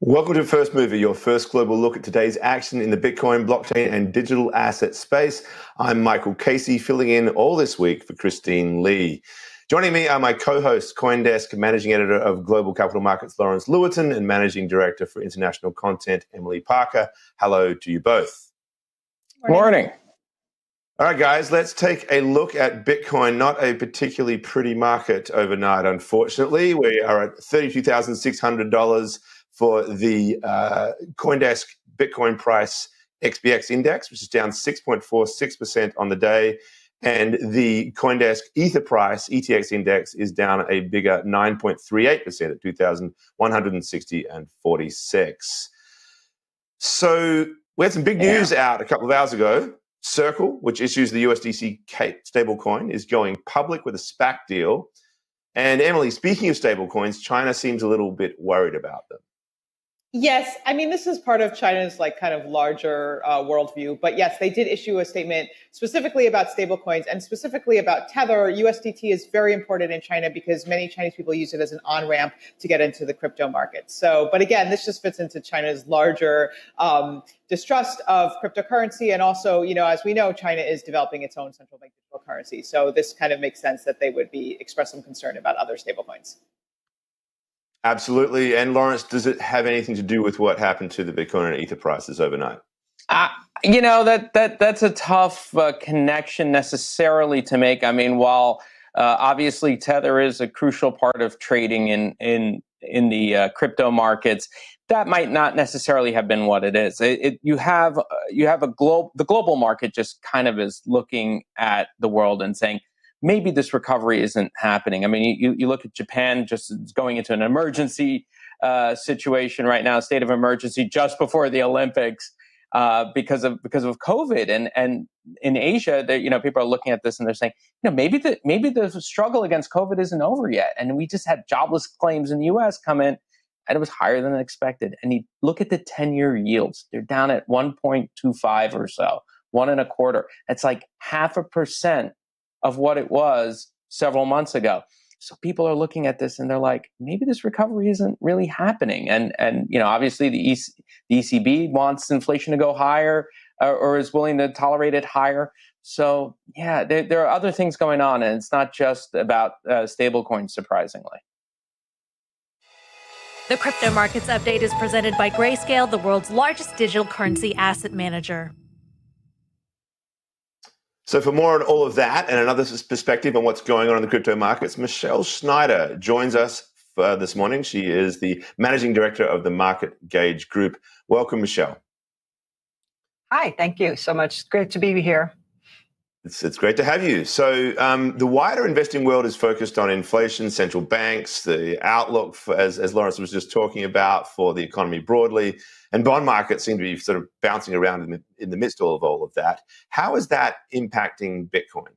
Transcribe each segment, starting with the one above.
Welcome to First Mover, your first global look at today's action in the Bitcoin, blockchain, and digital asset space. I'm Michael Casey, filling in all this week for Christine Lee. Joining me are my co-hosts, CoinDesk Managing Editor of Global Capital Markets, Lawrence Lewitinn, and Managing Director for International Content, Emily Parker. Hello to you both. Morning. All right, guys, let's take a look at Bitcoin. Not a particularly pretty market overnight, unfortunately. We are at $32,600 for the CoinDesk Bitcoin price XBX index, which is down 6.46% on the day. And the CoinDesk Ether price, ETX index, is down a bigger 9.38% at 2,160.46. So we had some big news out a couple of hours ago. Circle, which issues the USDC stablecoin, is going public with a SPAC deal. And Emily, speaking of stablecoins, China seems a little bit worried about them. Yes, I mean, this is part of China's kind of larger worldview. But yes, they did issue a statement specifically about stablecoins and specifically about Tether. USDT is very important in China because many Chinese people use it as an on-ramp to get into the crypto market. So, but again, this just fits into China's larger distrust of cryptocurrency. And also, as we know, China is developing its own central bank digital currency. So this kind of makes sense that they would express some concern about other stablecoins. Absolutely. And Lawrence, does it have anything to do with what happened to the Bitcoin and Ether prices overnight? That's a tough connection necessarily to make. I mean, while obviously Tether is a crucial part of trading in the crypto markets, that might not necessarily have been what it is. You have the global market just kind of is looking at the world and saying, maybe this recovery isn't happening. I mean, you look at Japan just going into an emergency situation right now, state of emergency just before the Olympics because of COVID. And in Asia, people are looking at this and they're saying, maybe the struggle against COVID isn't over yet. And we just had jobless claims in the U.S. come in, and it was higher than expected. And you look at the 10-year yields; they're down at 1.25 or so, 1.25. It's like 0.5% of what it was several months ago. So people are looking at this and they're like, maybe this recovery isn't really happening. And obviously the ECB wants inflation to go higher or is willing to tolerate it higher. So yeah, there are other things going on, and it's not just about stablecoins, surprisingly. The Crypto Markets Update is presented by Grayscale, the world's largest digital currency asset manager. So for more on all of that and another perspective on what's going on in the crypto markets, Michelle Schneider joins us this morning. She is the Managing Director of the Market Gauge Group. Welcome, Michelle. Hi, thank you so much. It's great to be here. It's great to have you. So the wider investing world is focused on inflation, central banks, the outlook, as Lawrence was just talking about, for the economy broadly, and bond markets seem to be sort of bouncing around in the midst of all of that. How is that impacting Bitcoin?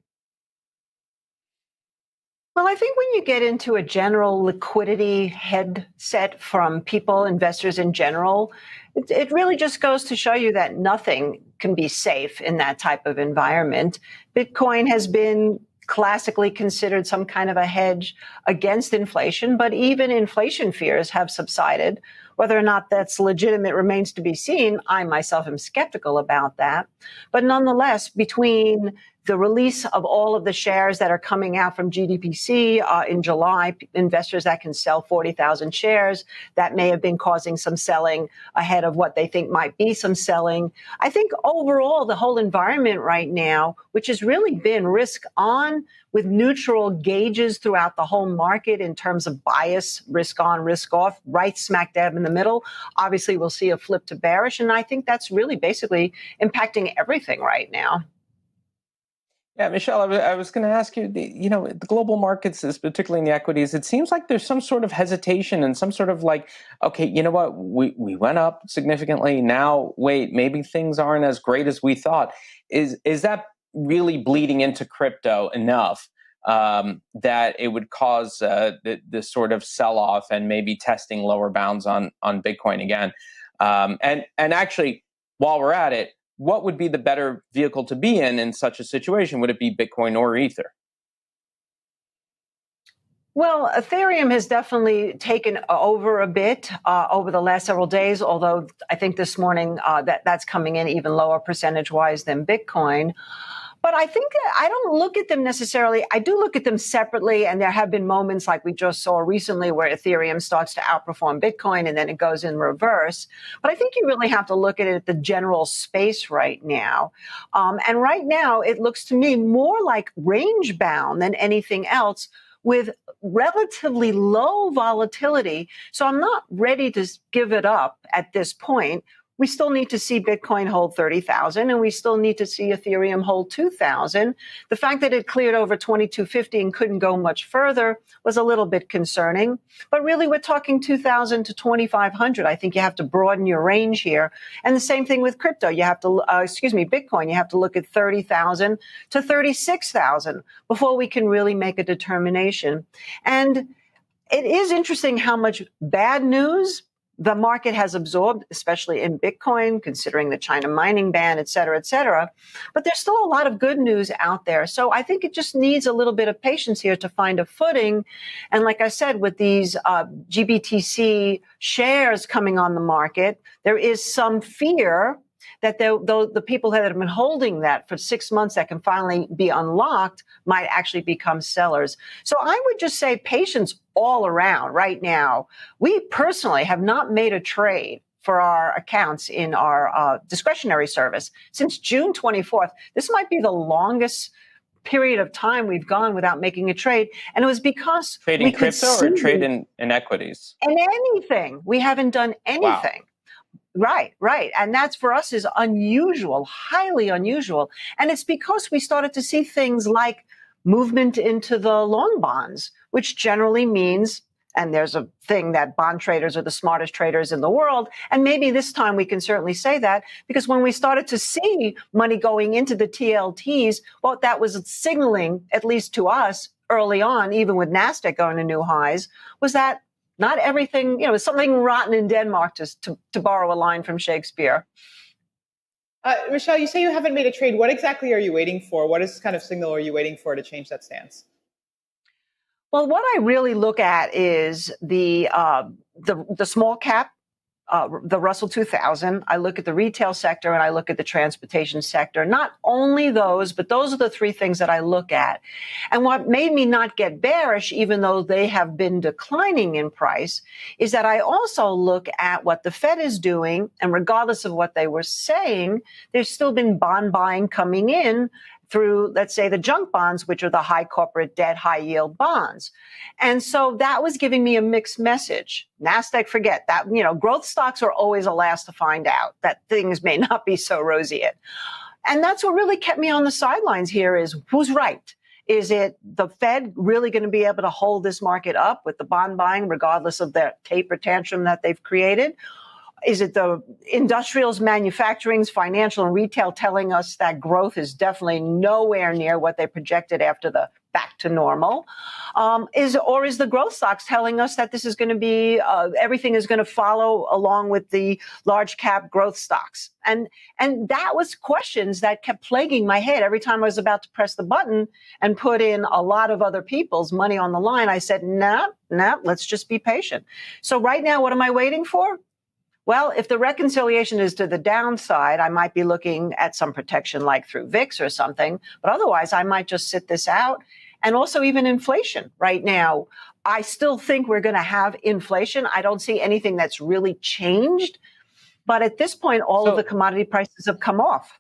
Well, I think when you get into a general liquidity headset from people, investors in general, it really just goes to show you that nothing can be safe in that type of environment. Bitcoin has been classically considered some kind of a hedge against inflation, but even inflation fears have subsided. Whether or not that's legitimate remains to be seen. I myself am skeptical about that. But nonetheless, between the release of all of the shares that are coming out from GDPC in July, investors that can sell 40,000 shares, that may have been causing some selling ahead of what they think might be some selling. I think overall, the whole environment right now, which has really been risk on with neutral gauges throughout the whole market in terms of bias, risk on, risk off, right smack dab in the middle. Obviously, we'll see a flip to bearish. And I think that's really basically impacting everything right now. Yeah, Michelle, I was going to ask you, the global markets, particularly in the equities, it seems like there's some sort of hesitation and some sort of like, okay, you know what, we went up significantly. Now, wait, maybe things aren't as great as we thought. Is that really bleeding into crypto enough that it would cause this sort of sell-off and maybe testing lower bounds on Bitcoin again? And actually, while we're at it, what would be the better vehicle to be in such a situation? Would it be Bitcoin or Ether? Well, Ethereum has definitely taken over a bit over the last several days, although I think this morning that's coming in even lower percentage-wise than Bitcoin. But I think that I don't look at them necessarily. I do look at them separately, and there have been moments like we just saw recently where Ethereum starts to outperform Bitcoin and then it goes in reverse. But I think you really have to look at it at the general space right now. And right now, it looks to me more like range bound than anything else, with relatively low volatility. So I'm not ready to give it up at this point. We still need to see Bitcoin hold 30,000, and we still need to see Ethereum hold 2,000. The fact that it cleared over 2250 and couldn't go much further was a little bit concerning. But really, we're talking 2,000 to 2,500. I think you have to broaden your range here. And the same thing with crypto. You have to, Bitcoin, you have to look at 30,000 to 36,000 before we can really make a determination. And it is interesting how much bad news the market has absorbed, especially in Bitcoin, considering the China mining ban, et cetera, et cetera. But there's still a lot of good news out there. So I think it just needs a little bit of patience here to find a footing. And like I said, with these GBTC shares coming on the market, there is some fear that the people that have been holding that for 6 months that can finally be unlocked might actually become sellers. So I would just say patience all around right now. We personally have not made a trade for our accounts in our discretionary service since June 24th. This might be the longest period of time we've gone without making a trade. And it was because trading crypto or trade in equities? In anything. We haven't done anything. Wow. Right. And that's for us is unusual, highly unusual. And it's because we started to see things like movement into the long bonds, which generally means, and there's a thing that bond traders are the smartest traders in the world. And maybe this time we can certainly say that, because when we started to see money going into the TLTs, what that was signaling, at least to us early on, even with NASDAQ going to new highs, was that not everything, something rotten in Denmark, to borrow a line from Shakespeare. Michelle, you say you haven't made a trade. What exactly are you waiting for? What is kind of signal are you waiting for to change that stance? Well, what I really look at is the small cap, the Russell 2000. I look at the retail sector and I look at the transportation sector. Not only those, but those are the three things that I look at. And what made me not get bearish, even though they have been declining in price, is that I also look at what the Fed is doing. And regardless of what they were saying, there's still been bond buying coming in through, let's say, the junk bonds, which are the high corporate debt, high yield bonds. And so that was giving me a mixed message. NASDAQ, forget that, growth stocks are always the last to find out that things may not be so roseate. And that's what really kept me on the sidelines here is who's right? Is it the Fed really going to be able to hold this market up with the bond buying, regardless of the taper tantrum that they've created? Is it the industrials, manufacturings, financial, and retail telling us that growth is definitely nowhere near what they projected after the back to normal? Is the growth stocks telling us that this is going to be, everything is going to follow along with the large cap growth stocks? And that was questions that kept plaguing my head every time I was about to press the button and put in a lot of other people's money on the line. I said, nah, let's just be patient. So right now, what am I waiting for? Well, if the reconciliation is to the downside, I might be looking at some protection like through VIX or something. But otherwise, I might just sit this out. And also even inflation right now. I still think we're going to have inflation. I don't see anything that's really changed. But at this point, all of the commodity prices have come off.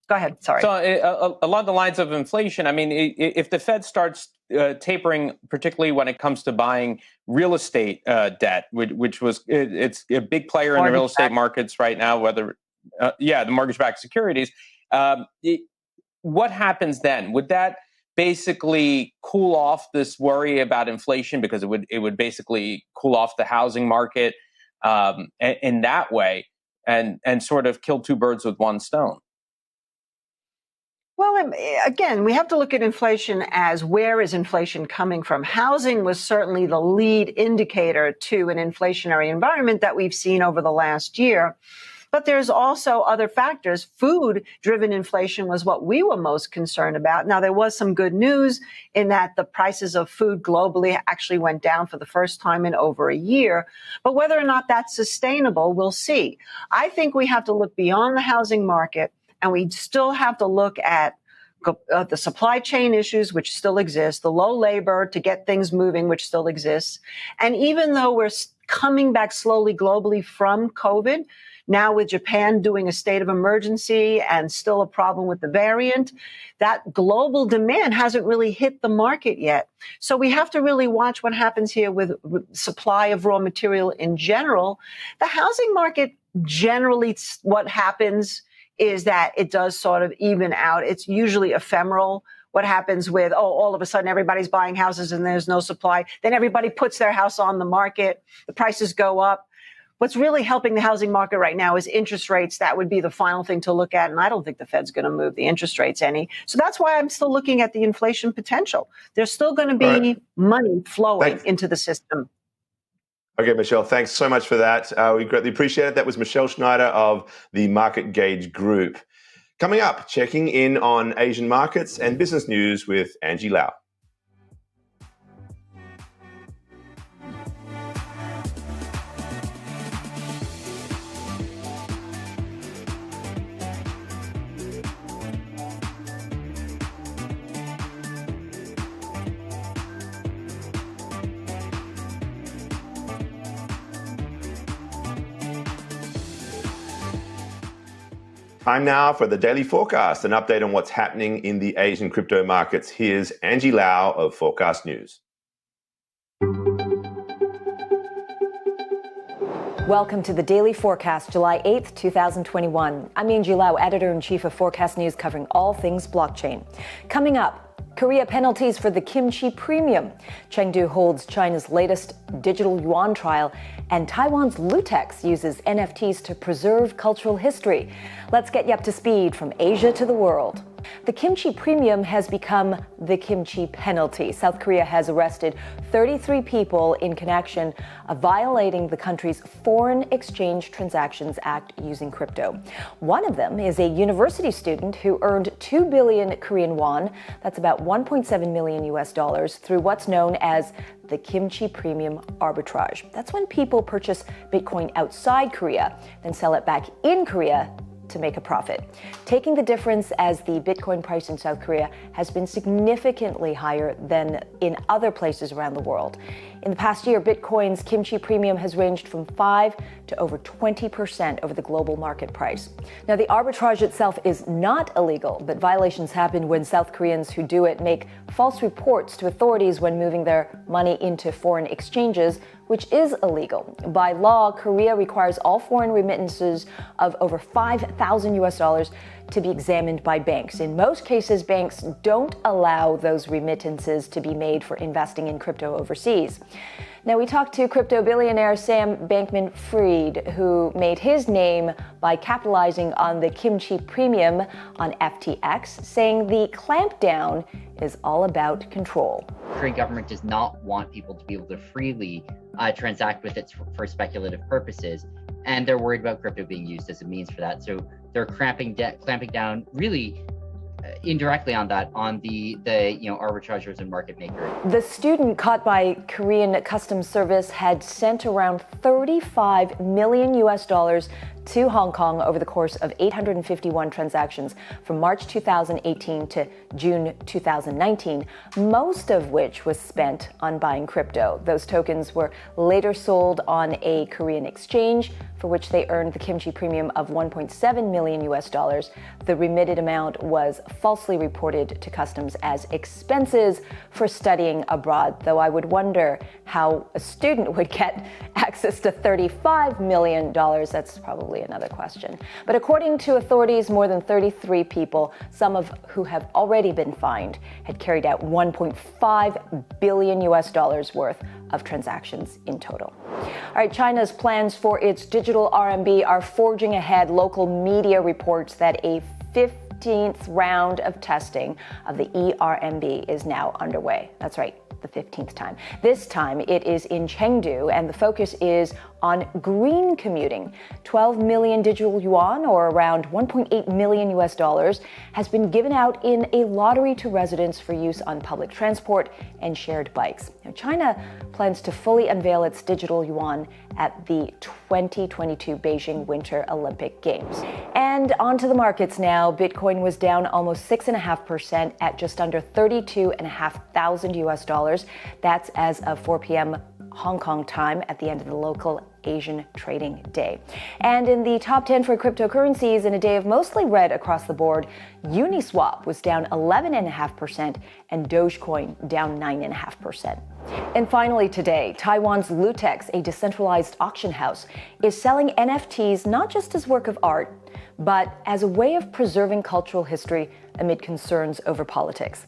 Go ahead. Sorry. So along the lines of inflation, I mean, if the Fed starts tapering, particularly when it comes to buying real estate debt, which was it's a big player in the real estate markets right now, the mortgage-backed securities. What happens then? Would that basically cool off this worry about inflation, because it would basically cool off the housing market in that way and sort of kill two birds with one stone? Well, again, we have to look at inflation as where is inflation coming from? Housing was certainly the lead indicator to an inflationary environment that we've seen over the last year. But there's also other factors. Food-driven inflation was what we were most concerned about. Now, there was some good news in that the prices of food globally actually went down for the first time in over a year. But whether or not that's sustainable, we'll see. I think we have to look beyond the housing market, and we still have to look at the supply chain issues, which still exist, the low labor to get things moving, which still exists. And even though we're coming back slowly globally from COVID, now with Japan doing a state of emergency and still a problem with the variant, that global demand hasn't really hit the market yet. So we have to really watch what happens here with supply of raw material in general. The housing market generally, what happens is that it does sort of even out. It's usually ephemeral. What happens with, all of a sudden everybody's buying houses and there's no supply. Then everybody puts their house on the market. The prices go up. What's really helping the housing market right now is interest rates. That would be the final thing to look at. And I don't think the Fed's going to move the interest rates any. So that's why I'm still looking at the inflation potential. There's still going to be money flowing into the system. Okay, Michelle, thanks so much for that. We greatly appreciate it. That was Michelle Schneider of the Market Gauge Group. Coming up, checking in on Asian markets and business news with Angie Lau. Time now for the daily forecast, an update on what's happening in the Asian crypto markets. Here's Angie Lau of Forecast News. Welcome to the Daily Forecast, July 8th, 2021. I'm Angie Lau, Editor-in-Chief of Forecast News, covering all things blockchain. Coming up, Korea penalties for the kimchi premium. Chengdu holds China's latest digital yuan trial, and Taiwan's Lutex uses NFTs to preserve cultural history. Let's get you up to speed from Asia to the world. The kimchi premium has become the kimchi penalty. South Korea has arrested 33 people in connection of violating the country's Foreign Exchange Transactions Act using crypto. One of them is a university student who earned 2 billion Korean won, that's about 1.7 million US dollars, through what's known as the kimchi premium arbitrage. That's when people purchase Bitcoin outside Korea, then sell it back in Korea to make a profit, taking the difference as the Bitcoin price in South Korea has been significantly higher than in other places around the world. In the past year, Bitcoin's kimchi premium has ranged from 5 to over 20% over the global market price. Now, the arbitrage itself is not illegal, but violations happen when South Koreans who do it make false reports to authorities when moving their money into foreign exchanges, which is illegal. By law, Korea requires all foreign remittances of over 5,000 US dollars to be examined by banks. In most cases, banks don't allow those remittances to be made for investing in crypto overseas. Now, we talked to crypto billionaire Sam Bankman-Fried, who made his name by capitalizing on the kimchi premium on FTX, saying the clampdown is all about control. The Korean government does not want people to be able to freely transact with it for speculative purposes, and they're worried about crypto being used as a means for that. So they're clamping down really indirectly on that, on the arbitrageurs and market makers. The student caught by Korean Customs Service had sent around 35 million US dollars to Hong Kong over the course of 851 transactions from March 2018 to June 2019, most of which was spent on buying crypto. Those tokens were later sold on a Korean exchange, for which they earned the kimchi premium of 1.7 million US dollars. The remitted amount was falsely reported to customs as expenses for studying abroad, though I would wonder how a student would get access to $35 million. That's probably another question. But according to authorities, more than 33 people, some of who have already been fined, had carried out 1.5 billion US dollars worth of transactions in total. All right, China's plans for its digital RMB are forging ahead. Local media reports that a 15th round of testing of the eRMB is now underway. That's right. The the 15th time. This time it is in Chengdu, and the focus is on green commuting. 12 million digital yuan, or around 1.8 million US dollars, has been given out in a lottery to residents for use on public transport and shared bikes. Now, China plans to fully unveil its digital yuan at the 2022 Beijing Winter Olympic Games. And onto the markets now. Bitcoin was down almost 6.5% at just under 32,500 US dollars. That's as of 4 p.m. Hong Kong time at the end of the local Asian trading day. And in the top 10 for cryptocurrencies, in a day of mostly red across the board, Uniswap was down 11.5% and Dogecoin down 9.5%. And finally today, Taiwan's Lutex, a decentralized auction house, is selling NFTs not just as work of art, but as a way of preserving cultural history amid concerns over politics.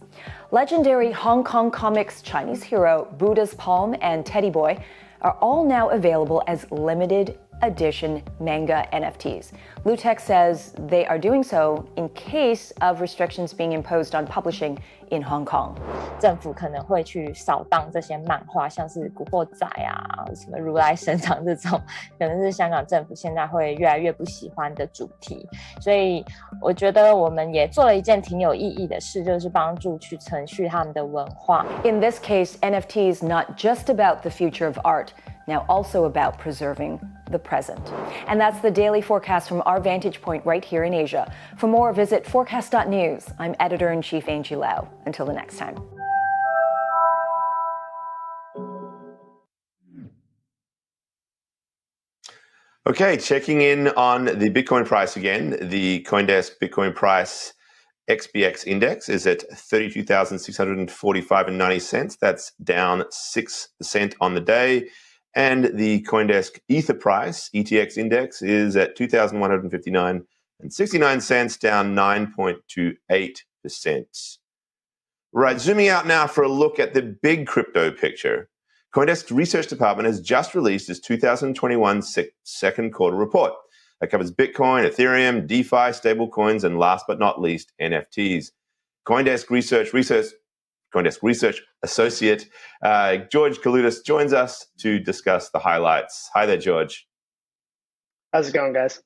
Legendary Hong Kong comics Chinese hero Buddha's Palm and Teddy Boy are all now available as limited edition manga NFTs. Lutex says they are doing so in case of restrictions being imposed on publishing in Hong Kong. 政府可能会去扫荡这些漫画，像是古惑仔啊、什么如来神掌这种，可能是香港政府现在会越来越不喜欢的主题。所以我觉得我们也做了一件挺有意义的事，就是帮助去承续他们的文化。In this case, NFTs not just about the future of art, now also about preserving the present. And that's the daily forecast from our vantage point right here in Asia. For more, visit forecast.news. I'm Editor-in-Chief Angie Lau. Until the next time. Okay, checking in on the Bitcoin price again. The CoinDesk Bitcoin price XBX index is at 32,645.90. That's down 6% on the day. And the CoinDesk Ether price, ETX index, is at 2,159.69, down 9.28%. Right, zooming out now for a look at the big crypto picture. CoinDesk's research department has just released its 2021 second quarter report. That covers Bitcoin, Ethereum, DeFi, stablecoins, and last but not least, NFTs. CoinDesk Research Associate George Kaloutis joins us to discuss the highlights. Hi there, George. How's it going, guys?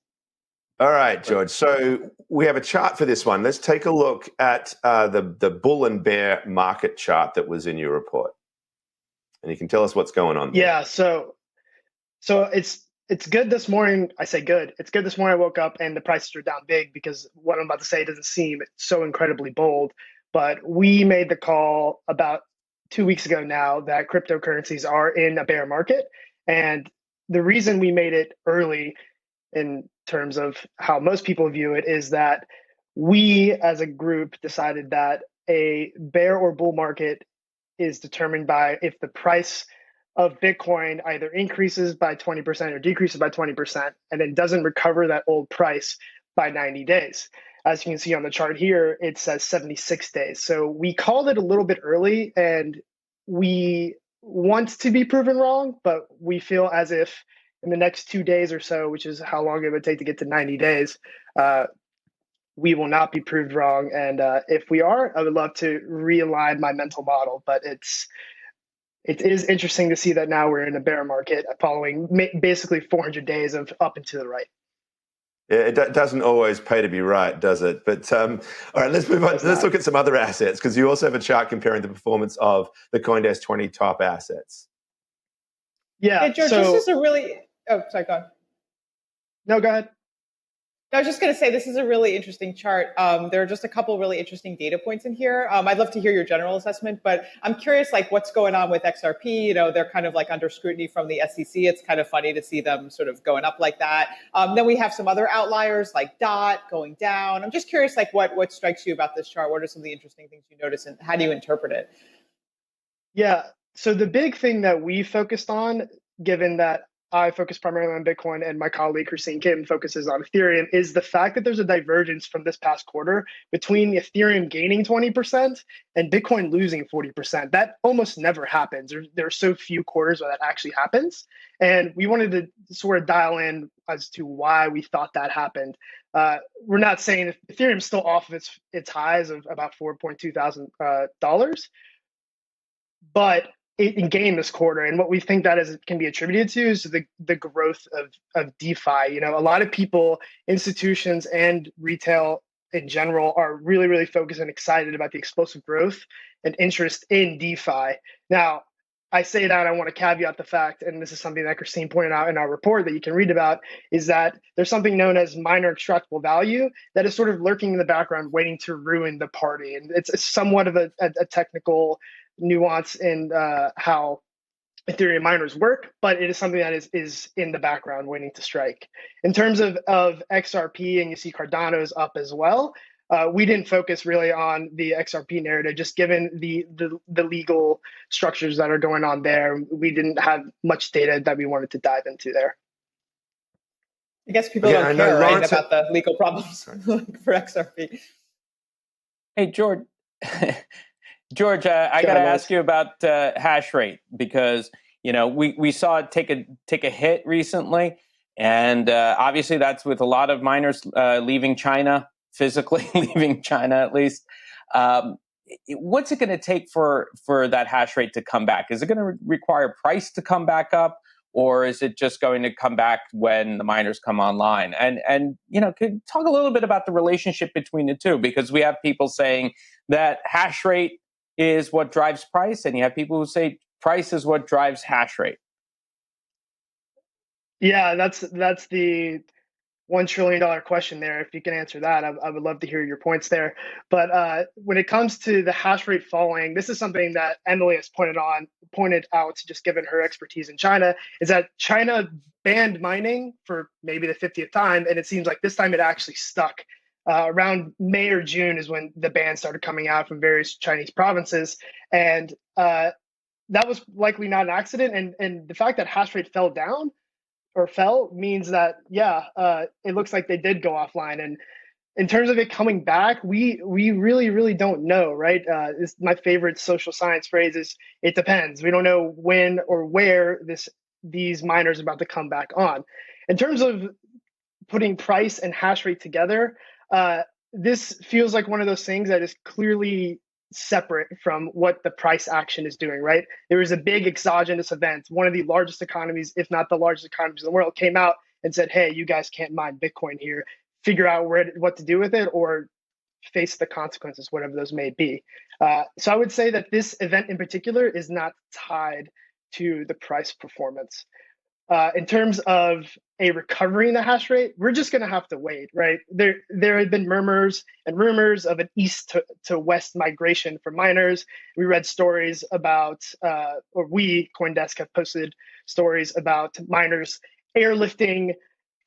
All right, George. So we have a chart for this one. Let's take a look at the bull and bear market chart that was in your report. And you can tell us what's going on there. Yeah, so it's good this morning. I say good. It's good this morning I woke up and the prices are down big because what I'm about to say doesn't seem so incredibly bold. But we made the call about 2 weeks ago now that cryptocurrencies are in a bear market. And the reason we made it early in terms of how most people view it is that we as a group decided that a bear or bull market is determined by if the price of Bitcoin either increases by 20% or decreases by 20% and then doesn't recover that old price by 90 days. As you can see on the chart here, it says 76 days. So we called it a little bit early and we want to be proven wrong, but we feel as if in the next 2 days or so, which is how long it would take to get to 90 days, we will not be proved wrong. And if we are, I would love to realign my mental model, but it is interesting to see that now we're in a bear market following basically 400 days of up and to the right. Yeah, it doesn't always pay to be right, does it? But all right, let's move on. Let's look at some other assets because you also have a chart comparing the performance of the CoinDesk 20 top assets. Yeah, hey, George, this is a really... Oh, sorry, go on. No, go ahead. I was just going to say, this is a really interesting chart. There are just a couple really interesting data points in here. I'd love to hear your general assessment, but I'm curious, like, what's going on with XRP? You know, they're kind of like under scrutiny from the SEC. It's kind of funny to see them sort of going up like that. Then we have some other outliers like DOT going down. I'm just curious, like, what strikes you about this chart? What are some of the interesting things you notice, and how do you interpret it? Yeah, so the big thing that we focused on, given that I focus primarily on Bitcoin and my colleague Christine Kim focuses on Ethereum, is the fact that there's a divergence from this past quarter between Ethereum gaining 20% and Bitcoin losing 40%. That almost never happens. There are so few quarters where that actually happens. And we wanted to sort of dial in as to why we thought that happened. We're not saying Ethereum's still off of its highs of about $4,200. but it gained this quarter. And what we think that can be attributed to is the growth of DeFi. A lot of people, institutions and retail in general, are really, really focused and excited about the explosive growth and interest in DeFi. Now, I say that I want to caveat the fact, and this is something that Christine pointed out in our report that you can read about, is that there's something known as minor extractable value that is sort of lurking in the background, waiting to ruin the party. And it's somewhat of a technical nuance in how Ethereum miners work, but it is something that is in the background waiting to strike. In terms of XRP, and you see Cardano's up as well, we didn't focus really on the XRP narrative, just given the legal structures that are going on there. We didn't have much data that we wanted to dive into there. I guess people don't care, right, about the legal problems for XRP. Hey, George. George, I got to ask you about hash rate, because we saw it take a hit recently, and obviously that's with a lot of miners leaving China, physically leaving China at least. What's it going to take for that hash rate to come back? Is it going to require price to come back up, or is it just going to come back when the miners come online? And could you talk a little bit about the relationship between the two, because we have people saying that hash rate is what drives price, and you have people who say price is what drives hash rate. Yeah, that's the $1 trillion question there. If you can answer that, I would love to hear your points there. But when it comes to the hash rate falling, this is something that Emily has pointed out, just given her expertise in China, is that China banned mining for maybe the 50th time, and it seems like this time it actually stuck. Around May or June is when the ban started coming out from various Chinese provinces. And that was likely not an accident. And the fact that hash rate fell means that, it looks like they did go offline. And in terms of it coming back, we really, really don't know, right? My favorite social science phrase is, it depends. We don't know when or where these miners are about to come back on. In terms of putting price and hash rate together, this feels like one of those things that is clearly separate from what the price action is doing, right? There was a big exogenous event. One of the largest economies, if not the largest economies in the world, came out and said, hey, you guys can't mine Bitcoin here. Figure out what to do with it, or face the consequences, whatever those may be. So I would say that this event in particular is not tied to the price performance. In terms of a recovery in the hash rate, we're just going to have to wait, right? There have been murmurs and rumors of an east to west migration for miners. We read stories about, CoinDesk have posted stories about miners airlifting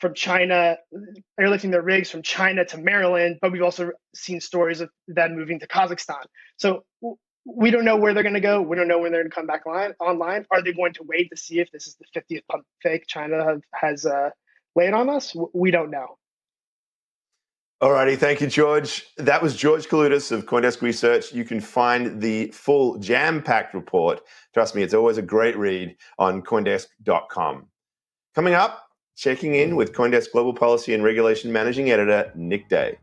their rigs from China to Maryland, but we've also seen stories of them moving to Kazakhstan. So we don't know where they're going to go. We don't know when they're going to come back online. Are they going to wait to see if this is the 50th pump fake China has laid on us? We don't know. All righty. Thank you, George. That was George Kaludis of CoinDesk Research. You can find the full jam-packed report. Trust me, it's always a great read on CoinDesk.com. Coming up, checking in with CoinDesk Global Policy and Regulation Managing Editor, Nick Day.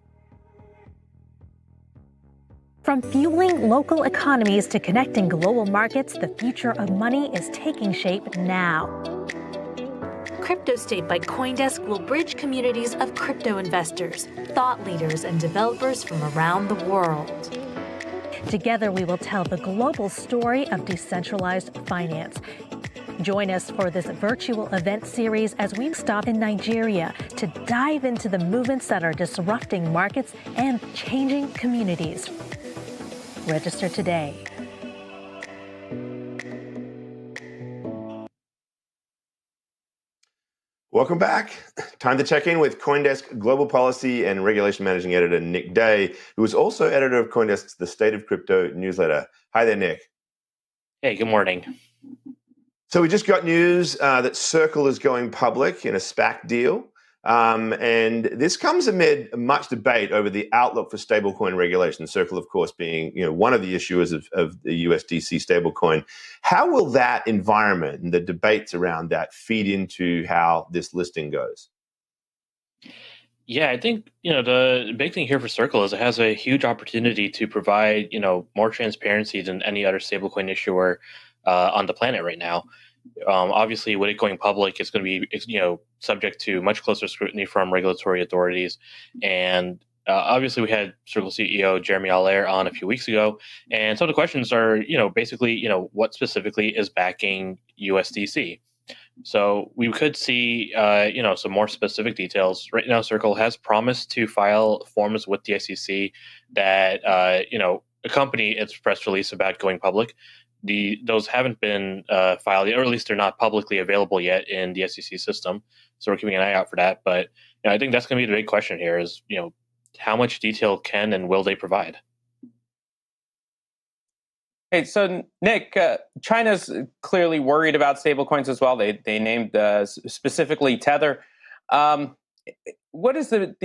From fueling local economies to connecting global markets, the future of money is taking shape now. Crypto State by CoinDesk will bridge communities of crypto investors, thought leaders, and developers from around the world. Together, we will tell the global story of decentralized finance. Join us for this virtual event series as we stop in Nigeria to dive into the movements that are disrupting markets and changing communities. Register today. Welcome back. Time to check in with CoinDesk Global Policy and Regulation Managing Editor Nick Day, who is also editor of CoinDesk's The State of Crypto newsletter. Hi there, Nick. Hey, good morning. So we just got news that Circle is going public in a SPAC deal. And this comes amid much debate over the outlook for stablecoin regulation. Circle, of course, being one of the issuers of the USDC stablecoin. How will that environment and the debates around that feed into how this listing goes? Yeah, I think, the big thing here for Circle is it has a huge opportunity to provide, more transparency than any other stablecoin issuer on the planet right now. Obviously, with it going public, it's going to be, subject to much closer scrutiny from regulatory authorities. And obviously, we had Circle CEO Jeremy Allaire on a few weeks ago, and some of the questions are, basically, what specifically is backing USDC? So we could see, some more specific details. Right now, Circle has promised to file forms with the SEC that, accompany its press release about going public. Those haven't been filed yet, or at least they're not publicly available yet in the SEC system. So we're keeping an eye out for that. But I think that's going to be the big question here: is how much detail can and will they provide? Hey, so Nick, China's clearly worried about stablecoins as well. They named specifically Tether. What is the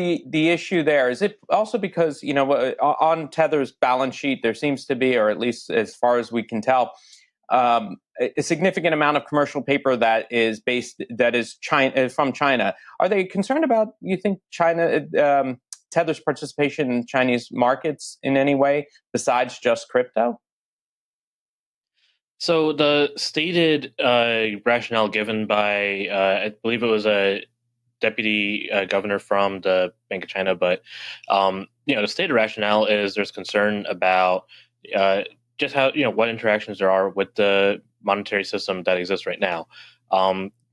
issue there? Is it also because on Tether's balance sheet there seems to be, or at least as far as we can tell, a significant amount of commercial paper that is from China. Are they concerned about, you think, China Tether's participation in Chinese markets in any way besides just crypto? So the stated rationale given by, I believe it was a deputy governor from the Bank of China, but the stated rationale is there's concern about just how what interactions there are with the monetary system that exists right now.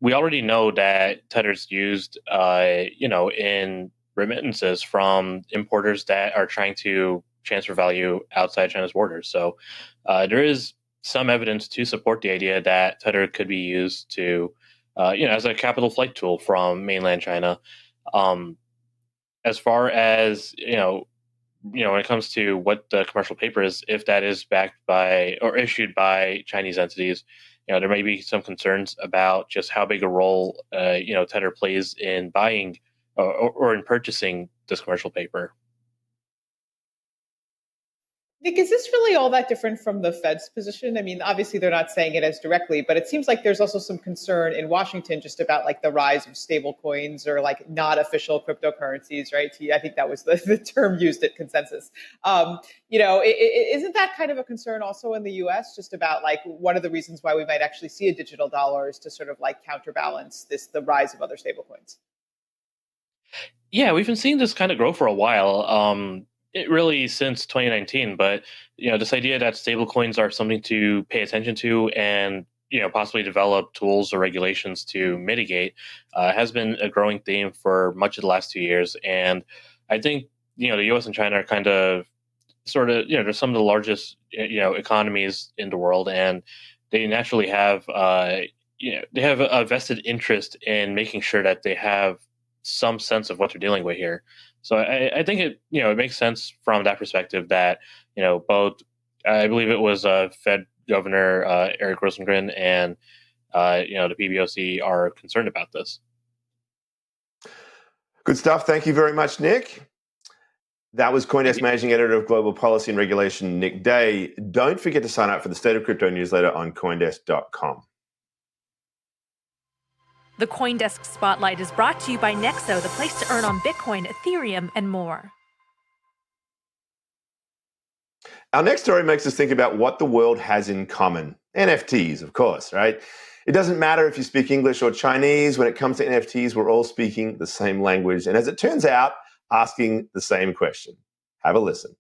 We already know that Tether's used, in remittances from importers that are trying to transfer value outside China's borders. So there is some evidence to support the idea that Tether could be used to, as a capital flight tool from mainland China. As far as when it comes to what the commercial paper is, if that is backed by or issued by Chinese entities, there may be some concerns about just how big a role Tether plays in buying or in purchasing this commercial paper. Nick, is this really all that different from the Fed's position? I mean, obviously they're not saying it as directly, but it seems like there's also some concern in Washington just about like the rise of stable coins or like not official cryptocurrencies, right? I think that was the term used at Consensus. Isn't that kind of a concern also in the US, just about like one of the reasons why we might actually see a digital dollar is to sort of like counterbalance the rise of other stable coins? Yeah, we've been seeing this kind of grow for a while. It really since 2019, but this idea that stablecoins are something to pay attention to and possibly develop tools or regulations to mitigate has been a growing theme for much of the last 2 years. And I think the U.S. and China are kind of sort of they're some of the largest economies in the world, and they naturally have they have a vested interest in making sure that they have some sense of what they're dealing with here. So I think it makes sense from that perspective that both I believe it was Fed Governor Eric Rosengren and the PBOC are concerned about this. Good stuff. Thank you very much, Nick. That was CoinDesk Managing Editor of Global Policy and Regulation, Nick Day. Don't forget to sign up for the State of Crypto newsletter on CoinDesk.com. The CoinDesk Spotlight is brought to you by Nexo, the place to earn on Bitcoin, Ethereum, and more. Our next story makes us think about what the world has in common. NFTs, of course, right? It doesn't matter if you speak English or Chinese. When it comes to NFTs, we're all speaking the same language. And as it turns out, asking the same question. Have a listen.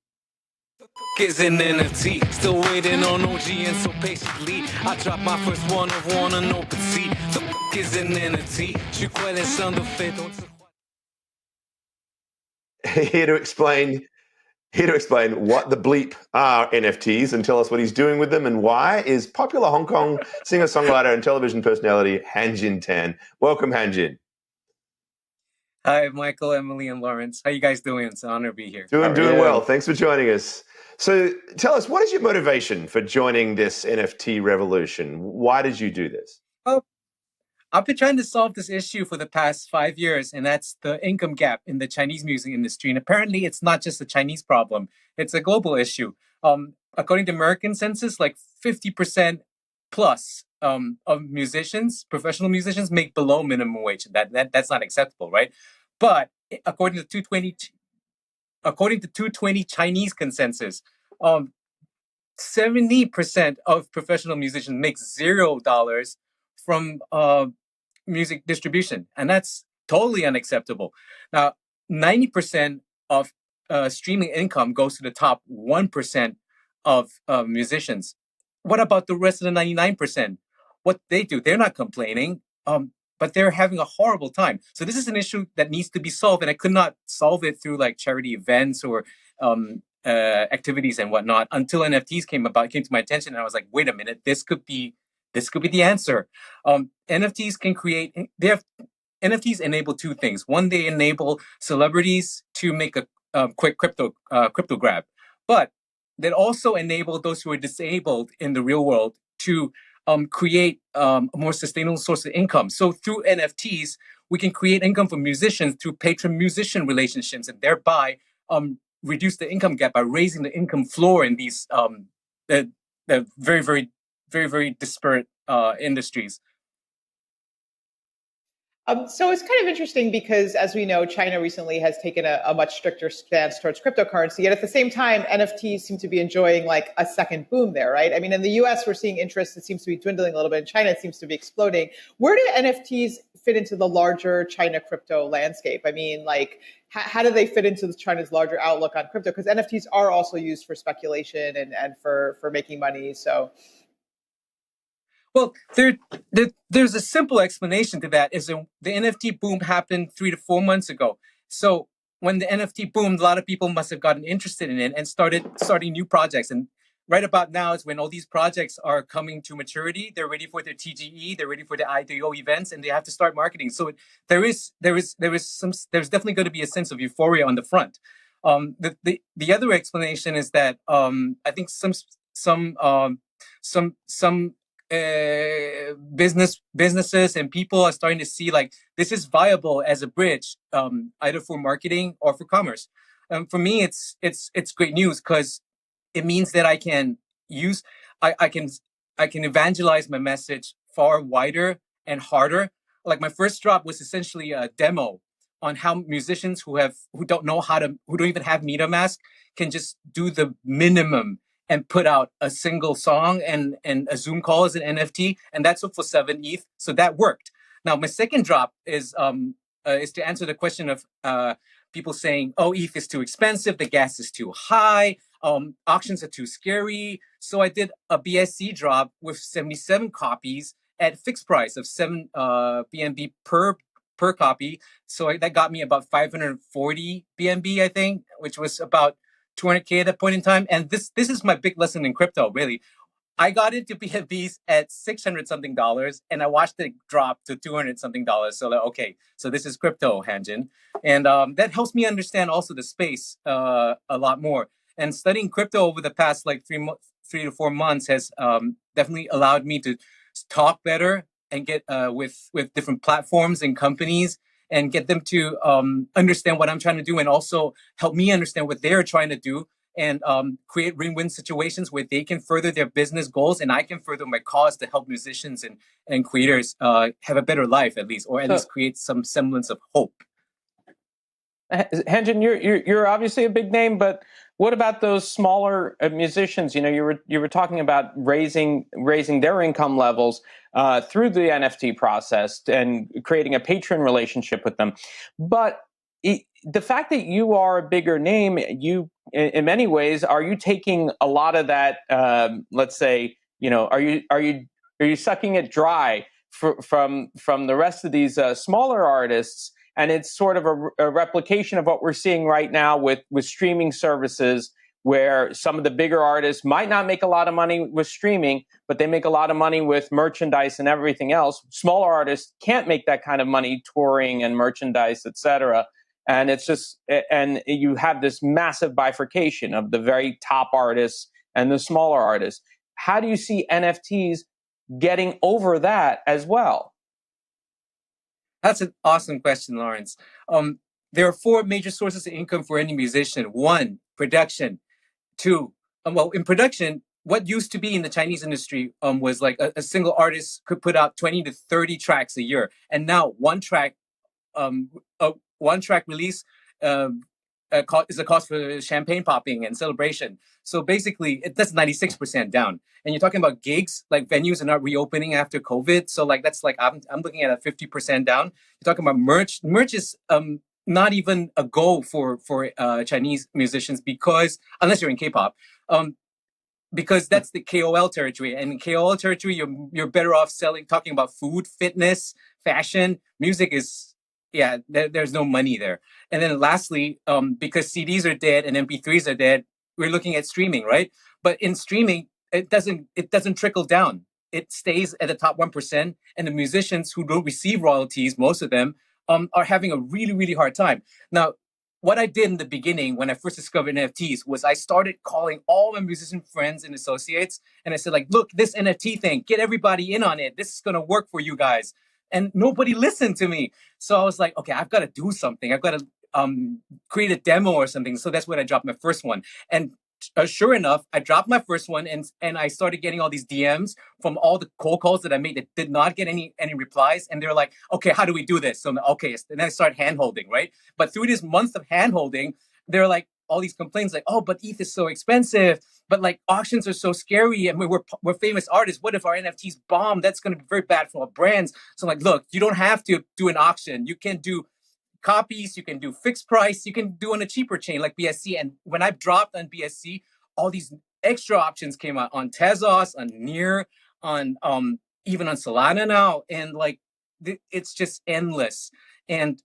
Is an NFT, still waiting on OG and so patiently I dropped my first one of one on open sea. The fuck is an NFT? Je crois les de fait. Here to explain what the bleep are NFTs and tell us what he's doing with them and why is popular Hong Kong singer-songwriter and television personality Hanjin Tan. Welcome, Hanjin. Hi, Michael, Emily, and Lawrence. How you guys doing? It's an honor to be here. Doing well. Thanks for joining us. So tell us, what is your motivation for joining this NFT revolution? Why did you do this? Well, I've been trying to solve this issue for the past 5 years, and that's the income gap in the Chinese music industry. And apparently, it's not just a Chinese problem. It's a global issue. According to American census, like 50% plus of musicians, professional musicians, make below minimum wage. That's not acceptable, right? But according to 220 Chinese consensus, 70% of professional musicians make $0 from music distribution, and that's totally unacceptable. Now, 90% of streaming income goes to the top 1% of musicians. What about the rest of the 99%? What they do? They're not complaining, but they're having a horrible time. So this is an issue that needs to be solved, and I could not solve it through like charity events or activities and whatnot until NFTs came to my attention, and I was like, wait a minute, this could be the answer. NFTs enable two things. One, they enable celebrities to make a quick crypto grab, but they also enable those who are disabled in the real world to create a more sustainable source of income. So through NFTs, we can create income for musicians through patron-musician relationships, and thereby reduce the income gap by raising the income floor in these very, very, very, very disparate industries. So it's kind of interesting because, as we know, China recently has taken a much stricter stance towards cryptocurrency. Yet at the same time, NFTs seem to be enjoying like a second boom there, right? I mean, in the US, we're seeing interest. It seems to be dwindling a little bit. In China, it seems to be exploding. Where do NFTs fit into the larger China crypto landscape? I mean, like, how do they fit into China's larger outlook on crypto? Because NFTs are also used for speculation and for making money. So. Well, there's a simple explanation to that. Is the NFT boom happened 3 to 4 months ago. So when the NFT boomed, a lot of people must have gotten interested in it and starting new projects. And right about now is when all these projects are coming to maturity. They're ready for their TGE. They're ready for the IDO events, and they have to start marketing. So there's definitely going to be a sense of euphoria on the front. The other explanation is that I think some businesses and people are starting to see like this is viable as a bridge, either for marketing or for commerce. For me, it's great news because it means that I can evangelize my message far wider and harder. Like my first drop was essentially a demo on how musicians who don't even have MetaMask can just do the minimum and put out a single song and a Zoom call as an NFT, and that's for 7 ETH. So that worked. Now my second drop is to answer the question of people saying, "Oh, ETH is too expensive, the gas is too high, auctions are too scary." So I did a BSC drop with 77 copies at fixed price of 7 BNB per copy. So that got me about 540 BNB, I think, which was about 200K at that point in time. And this is my big lesson in crypto, really. I got into BNBs at $600 something, and I watched it drop to $200 something. So like, okay, so this is crypto, Hanjin. And that helps me understand also the space a lot more. And studying crypto over the past like 3 to 4 months has definitely allowed me to talk better and get with different platforms and companies and get them to understand what I'm trying to do, and also help me understand what they're trying to do, and create win-win situations where they can further their business goals and I can further my cause to help musicians and creators have a better life, at least, or at least create some semblance of hope. Hanjin, you're obviously a big name, but what about those smaller musicians? You know, you were talking about raising their income levels through the NFT process and creating a patron relationship with them. But the fact that you are a bigger name, you in many ways, are you taking a lot of that? Let's say, you know, are you sucking it dry from the rest of these smaller artists? And it's sort of a replication of what we're seeing right now with streaming services, where some of the bigger artists might not make a lot of money with streaming, but they make a lot of money with merchandise and everything else. Smaller artists can't make that kind of money touring and merchandise, et cetera. And it's just, and you have this massive bifurcation of the very top artists and the smaller artists. How do you see NFTs getting over that as well? That's an awesome question, Lawrence. There are 4 major sources of income for any musician. 1, production. 2, well, in production, what used to be in the Chinese industry was like a single artist could put out 20 to 30 tracks a year. And now one track one-track release is a cause for champagne popping and celebration. So basically, that's 96% down. And you're talking about gigs, like venues are not reopening after COVID. So like that's like I'm looking at a 50% down. You're talking about merch. Merch is not even a goal for Chinese musicians, because unless you're in K-pop, because that's the KOL territory. And in KOL territory, you're better off talking about food, fitness, fashion. Music is, there's no money there. And then lastly, because CDs are dead and MP3s are dead, we're looking at streaming, right? But in streaming, it doesn't trickle down. It stays at the top 1%. And the musicians who don't receive royalties, most of them, are having a really, really hard time. Now, what I did in the beginning when I first discovered NFTs was I started calling all my musician friends and associates. And I said, like, look, this NFT thing, get everybody in on it. This is going to work for you guys. And nobody listened to me. So I was like, okay, I've got to do something. I've got to create a demo or something. So that's when I dropped my first one. And sure enough, I dropped my first one, and I started getting all these DMs from all the cold calls that I made that did not get any replies. And they're like, okay, how do we do this? So okay, and then I started hand-holding, right? But through this month of hand-holding, they're like all these complaints like, oh, but ETH is so expensive. But like auctions are so scary. And we're famous artists. What if our NFTs bomb? That's going to be very bad for our brands. So I'm like, look, you don't have to do an auction. You can do copies, you can do fixed price, you can do on a cheaper chain like BSC. And when I dropped on BSC, all these extra options came out on Tezos, on Near, on even on Solana now, and like it's just endless. And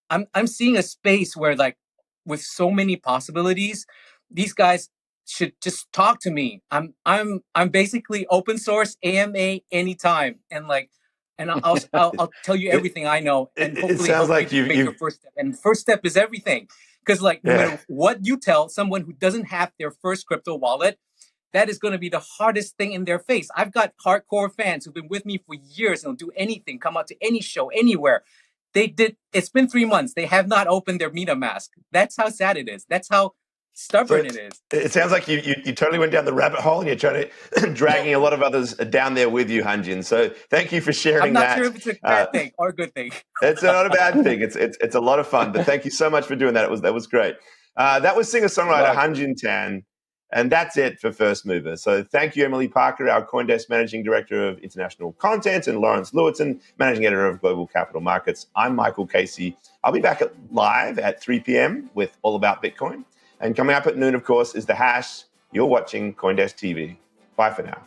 I'm seeing a space where, like, with so many possibilities, these guys should just talk to me. I'm basically open source, AMA anytime, and like. And I'll tell you everything I know, and hopefully it sounds like you make your first step. And first step is everything, because like no matter what you tell someone who doesn't have their first crypto wallet, that is going to be the hardest thing in their face. I've got hardcore fans who've been with me for years and they'll do anything, come out to any show, anywhere. It's been 3 months. They have not opened their MetaMask. That's how sad it is. That's how stubborn it is. It sounds like you totally went down the rabbit hole, and you're trying to dragging a lot of others down there with you, Hanjin. So thank you for sharing that. I'm not sure if it's a bad thing or a good thing. It's not a bad thing. It's a lot of fun. But thank you so much for doing that. That was great. That was singer-songwriter Hanjin Tan. And that's it for First Mover. So thank you, Emily Parker, our CoinDesk Managing Director of International Content, and Lawrence Lewitinn, Managing Editor of Global Capital Markets. I'm Michael Casey. I'll be back live at 3 p.m. with All About Bitcoin. And coming up at noon, of course, is The Hash. You're watching CoinDesk TV. Bye for now.